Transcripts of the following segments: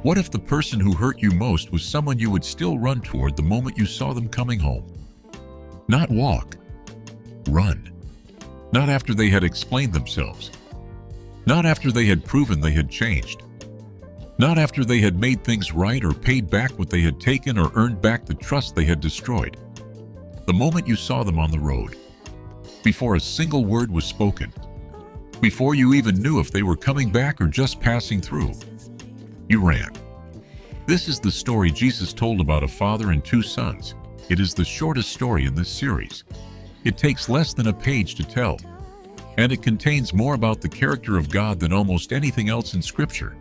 What if the person who hurt you most was someone you would still run toward the moment you saw them coming home? Not walk. Run. Not after they had explained themselves. Not after they had proven they had changed. Not after they had made things right or paid back what they had taken or earned back the trust they had destroyed. The moment you saw them on the road, before a single word was spoken, before you even knew if they were coming back or just passing through, you ran. This is the story Jesus told about a father and two sons. It is the shortest story in this series. It takes less than a page to tell, and it contains more about the character of God than almost anything else in Scripture.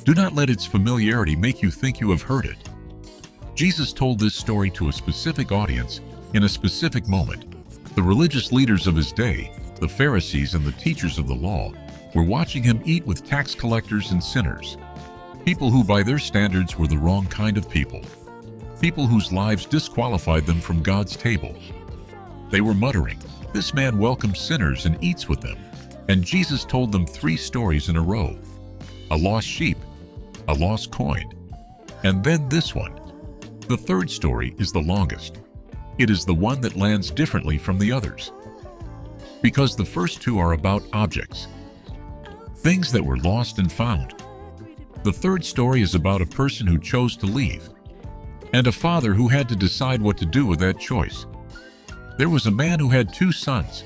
Do not let its familiarity make you think you have heard it. Jesus told this story to a specific audience in a specific moment. The religious leaders of his day, the Pharisees and the teachers of the law, were watching him eat with tax collectors and sinners. People who by their standards were the wrong kind of people. People whose lives disqualified them from God's table. They were muttering, "This man welcomes sinners and eats with them." And Jesus told them three stories in a row. A lost sheep, a lost coin, and then this one. The third story is the longest. It is the one that lands differently from the others. Because the first two are about objects, things that were lost and found. The third story is about a person who chose to leave, and a father who had to decide what to do with that choice. There was a man who had two sons.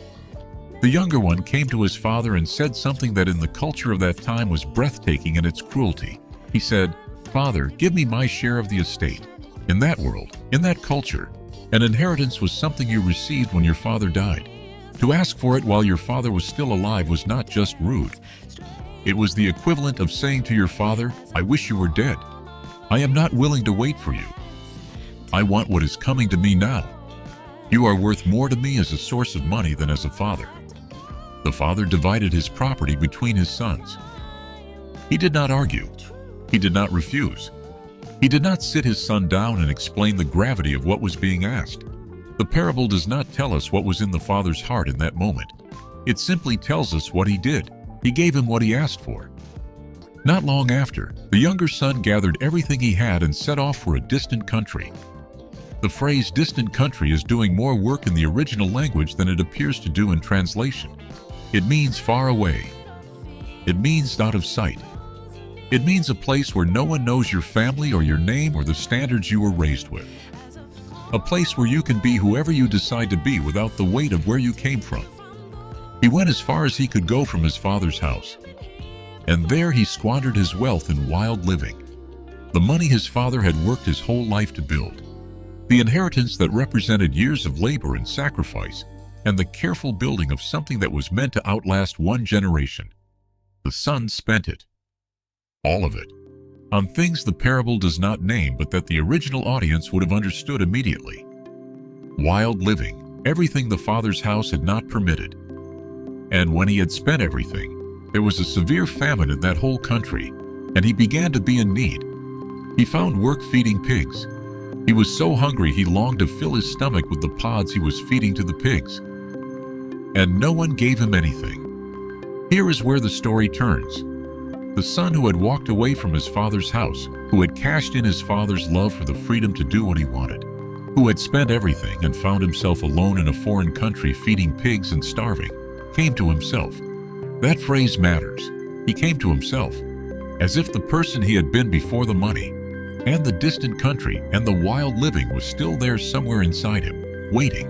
The younger one came to his father and said something that in the culture of that time was breathtaking in its cruelty. He said, "Father, give me my share of the estate." In that world, in that culture, an inheritance was something you received when your father died. To ask for it while your father was still alive was not just rude. It was the equivalent of saying to your father, "I wish you were dead. I am not willing to wait for you. I want what is coming to me now. You are worth more to me as a source of money than as a father." The father divided his property between his sons. He did not argue. He did not refuse. He did not sit his son down and explain the gravity of what was being asked. The parable does not tell us what was in the father's heart in that moment. It simply tells us what he did. He gave him what he asked for. Not long after, the younger son gathered everything he had and set off for a distant country. The phrase distant country is doing more work in the original language than it appears to do in translation. It means far away. It means out of sight. It means a place where no one knows your family or your name or the standards you were raised with. A place where you can be whoever you decide to be without the weight of where you came from. He went as far as he could go from his father's house, and there he squandered his wealth in wild living. The money his father had worked his whole life to build. The inheritance that represented years of labor and sacrifice, and the careful building of something that was meant to outlast one generation. The son spent it. All of it. On things the parable does not name but that the original audience would have understood immediately. Wild living, everything the father's house had not permitted. And when he had spent everything, there was a severe famine in that whole country, and he began to be in need. He found work feeding pigs. He was so hungry he longed to fill his stomach with the pods he was feeding to the pigs. And no one gave him anything. Here is where the story turns. The son who had walked away from his father's house, who had cashed in his father's love for the freedom to do what he wanted, who had spent everything and found himself alone in a foreign country feeding pigs and starving, came to himself. That phrase matters. He came to himself, as if the person he had been before the money, and the distant country and the wild living was still there somewhere inside him, waiting.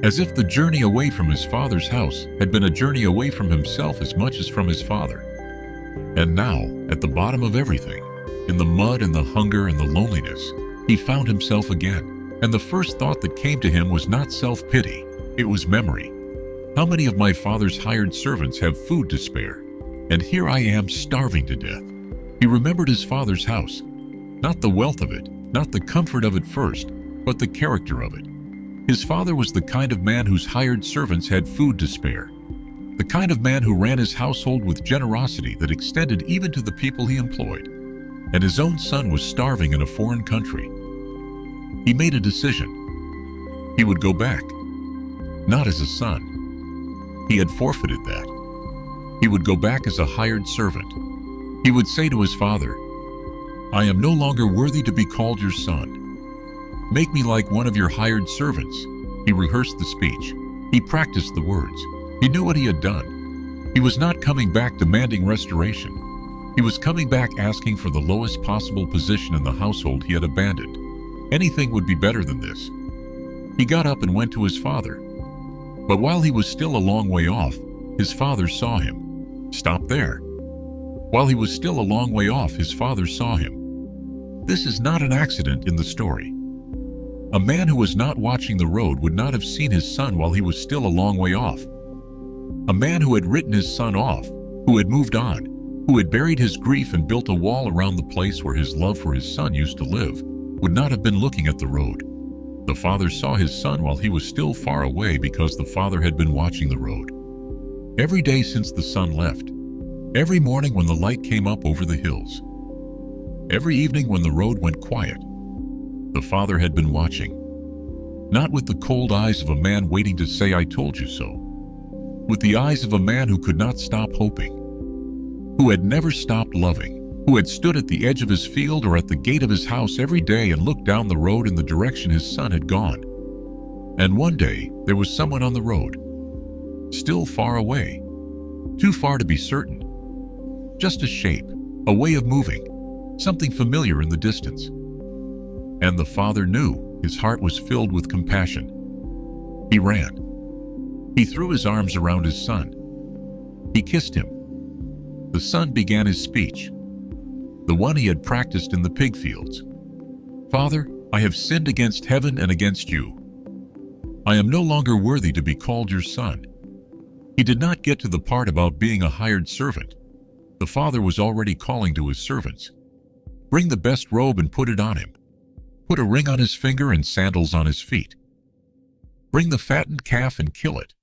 As if the journey away from his father's house had been a journey away from himself as much as from his father. And now, at the bottom of everything, in the mud and the hunger and the loneliness, he found himself again. And the first thought that came to him was not self-pity, it was memory. How many of my father's hired servants have food to spare? And here I am starving to death. He remembered his father's house. Not the wealth of it, not the comfort of it first, but the character of it. His father was the kind of man whose hired servants had food to spare. The kind of man who ran his household with generosity that extended even to the people he employed. And his own son was starving in a foreign country. He made a decision. He would go back. Not as a son. He had forfeited that. He would go back as a hired servant. He would say to his father, I am no longer worthy to be called your son. Make me like one of your hired servants." He rehearsed the speech. He practiced the words. He knew what he had done. He was not coming back demanding restoration. He was coming back asking for the lowest possible position in the household he had abandoned. Anything would be better than this. He got up and went to his father. But while he was still a long way off, his father saw him. Stop there. While he was still a long way off, his father saw him. This is not an accident in the story. A man who was not watching the road would not have seen his son while he was still a long way off. A man who had written his son off, who had moved on, who had buried his grief and built a wall around the place where his love for his son used to live, would not have been looking at the road. The father saw his son while he was still far away because the father had been watching the road. Every day since the son left, every morning when the light came up over the hills, every evening when the road went quiet, the father had been watching. Not with the cold eyes of a man waiting to say, "I told you so," with the eyes of a man who could not stop hoping, who had never stopped loving, who had stood at the edge of his field or at the gate of his house every day and looked down the road in the direction his son had gone. And one day, there was someone on the road, still far away, too far to be certain. Just a shape, a way of moving, something familiar in the distance. And the father knew. His heart was filled with compassion. He ran. He threw his arms around his son. He kissed him. The son began his speech, the one he had practiced in the pig fields. "Father, I have sinned against heaven and against you. I am no longer worthy to be called your son." He did not get to the part about being a hired servant. The father was already calling to his servants. "Bring the best robe and put it on him. Put a ring on his finger and sandals on his feet. Bring the fattened calf and kill it.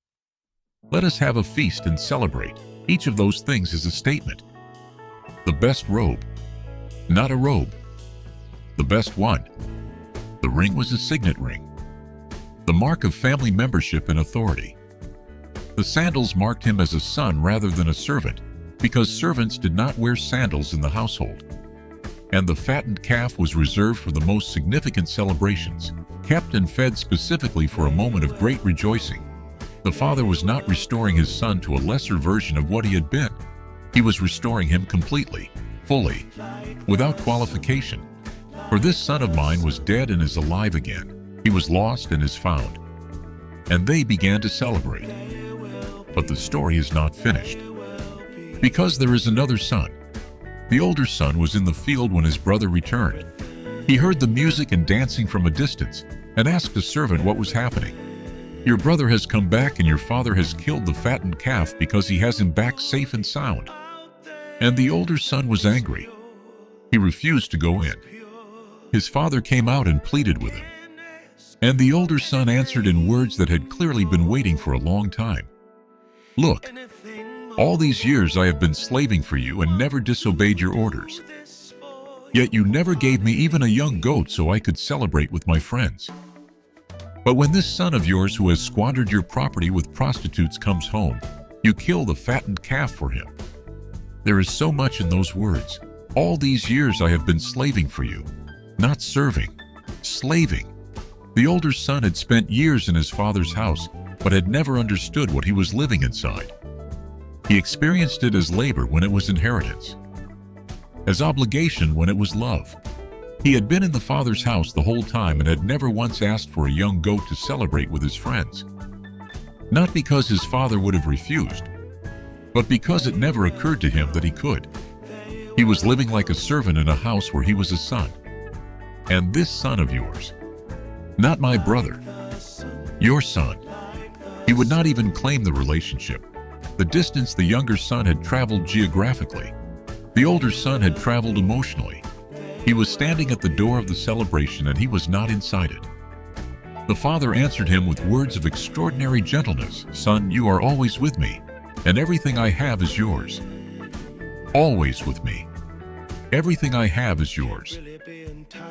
Let us have a feast and celebrate." Each of those things is a statement. The best robe, not a robe. The best one. The ring was a signet ring, the mark of family membership and authority. The sandals marked him as a son rather than a servant, because servants did not wear sandals in the household. And the fattened calf was reserved for the most significant celebrations, kept and fed specifically for a moment of great rejoicing. The father was not restoring his son to a lesser version of what he had been. He was restoring him completely, fully, without qualification. "For this son of mine was dead and is alive again. He was lost and is found." And they began to celebrate. But the story is not finished. Because there is another son. The older son was in the field when his brother returned. He heard the music and dancing from a distance and asked a servant what was happening. "Your brother has come back and your father has killed the fattened calf because he has him back safe and sound." And the older son was angry. He refused to go in. His father came out and pleaded with him. And the older son answered in words that had clearly been waiting for a long time. "Look, all these years I have been slaving for you and never disobeyed your orders. Yet you never gave me even a young goat so I could celebrate with my friends. But when this son of yours who has squandered your property with prostitutes comes home, you kill the fattened calf for him." There is so much in those words. All these years I have been slaving for you, not serving, slaving. The older son had spent years in his father's house, but had never understood what he was living inside. He experienced it as labor when it was inheritance, as obligation when it was love. He had been in the father's house the whole time and had never once asked for a young goat to celebrate with his friends. Not because his father would have refused, but because it never occurred to him that he could. He was living like a servant in a house where he was a son. And this son of yours, not my brother, your son. He would not even claim the relationship, the distance the younger son had traveled geographically. The older son had traveled emotionally. He was standing at the door of the celebration and he was not inside it. The father answered him with words of extraordinary gentleness. "Son, you are always with me, and everything I have is yours." Always with me. Everything I have is yours.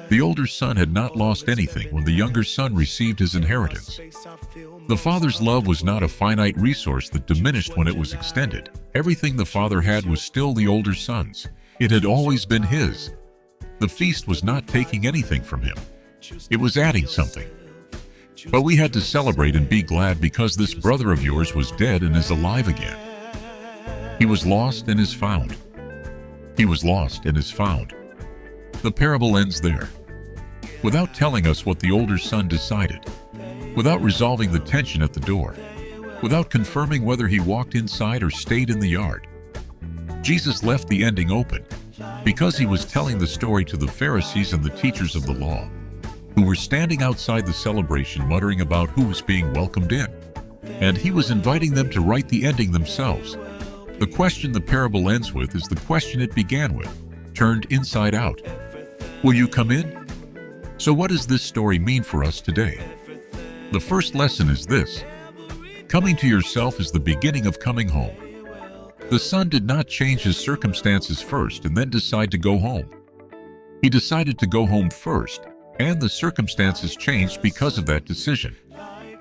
The older son had not lost anything when the younger son received his inheritance. The father's love was not a finite resource that diminished when it was extended. Everything the father had was still the older son's. It had always been his. The feast was not taking anything from him. It was adding something. But we had to celebrate and be glad because this brother of yours was dead and is alive again. He was lost and is found. He was lost and is found. The parable ends there. Without telling us what the older son decided, without resolving the tension at the door, without confirming whether he walked inside or stayed in the yard, Jesus left the ending open because he was telling the story to the Pharisees and the teachers of the law, who were standing outside the celebration muttering about who was being welcomed in. And he was inviting them to write the ending themselves. The question the parable ends with is the question it began with, turned inside out. Will you come in? So what does this story mean for us today? The first lesson is this: coming to yourself is the beginning of coming home. The son did not change his circumstances first and then decide to go home. He decided to go home first, and the circumstances changed because of that decision.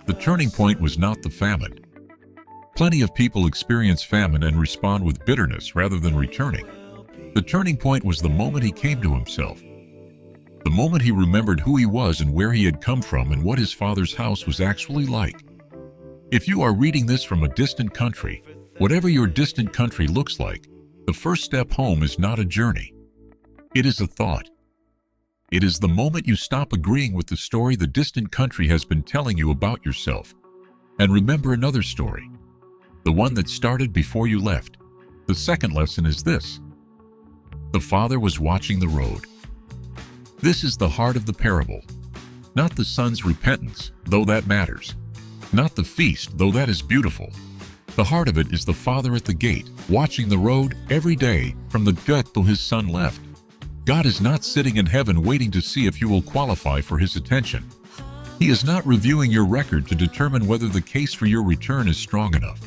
The turning point was not the famine. Plenty of people experience famine and respond with bitterness rather than returning. The turning point was the moment he came to himself. The moment he remembered who he was and where he had come from and what his father's house was actually like. If you are reading this from a distant country, whatever your distant country looks like, the first step home is not a journey. It is a thought. It is the moment you stop agreeing with the story the distant country has been telling you about yourself, and remember another story, the one that started before you left. The second lesson is this: the father was watching the road. This is the heart of the parable. Not the son's repentance, though that matters. Not the feast, though that is beautiful. The heart of it is the father at the gate, watching the road every day from the gut till his son left. God is not sitting in heaven waiting to see if you will qualify for his attention. He is not reviewing your record to determine whether the case for your return is strong enough.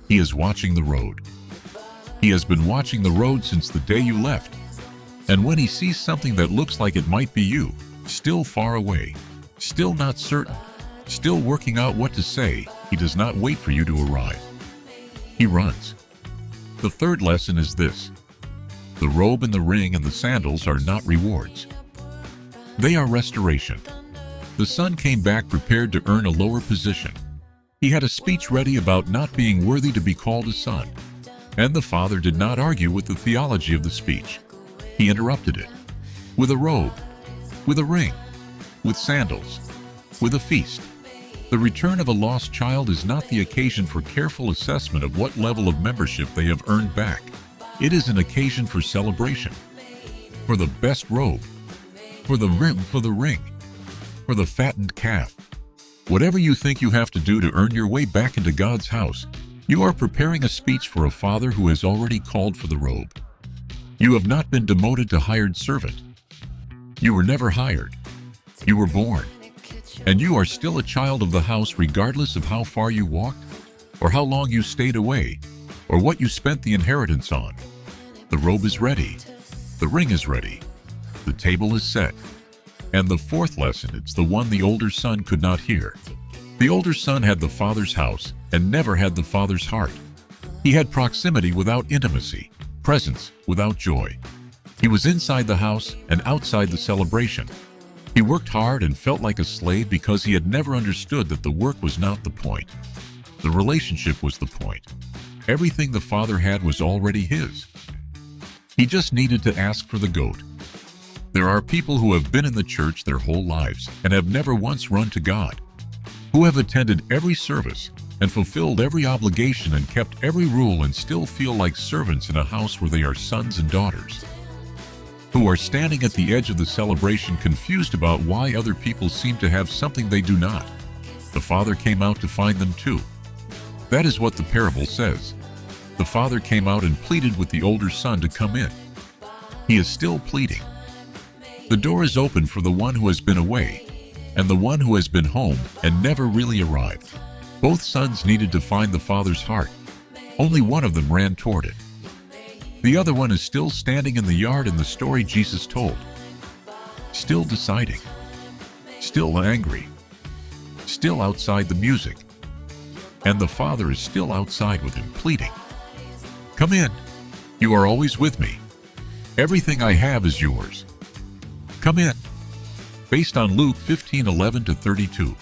He is watching the road. He has been watching the road since the day you left. And when he sees something that looks like it might be you, still far away, still not certain, still working out what to say, he does not wait for you to arrive. He runs. The third lesson is this: the robe and the ring and the sandals are not rewards. They are restoration. The son came back prepared to earn a lower position. He had a speech ready about not being worthy to be called a son, and the father did not argue with the theology of the speech. He interrupted it. With a robe, with a ring, with sandals, with a feast. The return of a lost child is not the occasion for careful assessment of what level of membership they have earned back. It is an occasion for celebration. For the best robe, for the ring, for the fattened calf. Whatever you think you have to do to earn your way back into God's house, you are preparing a speech for a father who has already called for the robe. You have not been demoted to hired servant. You were never hired. You were born. And you are still a child of the house regardless of how far you walked, or how long you stayed away, or what you spent the inheritance on. The robe is ready. The ring is ready. The table is set. And the fourth lesson, it's the one the older son could not hear. The older son had the father's house and never had the father's heart. He had proximity without intimacy, presence without joy. He was inside the house and outside the celebration. He worked hard and felt like a slave because he had never understood that the work was not the point. The relationship was the point. Everything the father had was already his. He just needed to ask for the goat. There are people who have been in the church their whole lives and have never once run to God, who have attended every service and fulfilled every obligation and kept every rule and still feel like servants in a house where they are sons and daughters, who are standing at the edge of the celebration confused about why other people seem to have something they do not. The father came out to find them too. That is what the parable says. The father came out and pleaded with the older son to come in. He is still pleading. The door is open for the one who has been away and the one who has been home and never really arrived. Both sons needed to find the father's heart. Only one of them ran toward it. The other one is still standing in the yard in the story Jesus told, still deciding, still angry, still outside the music. And the father is still outside with him, pleading, "Come in. You are always with me. Everything I have is yours. Come in. Based on Luke 15:11-32.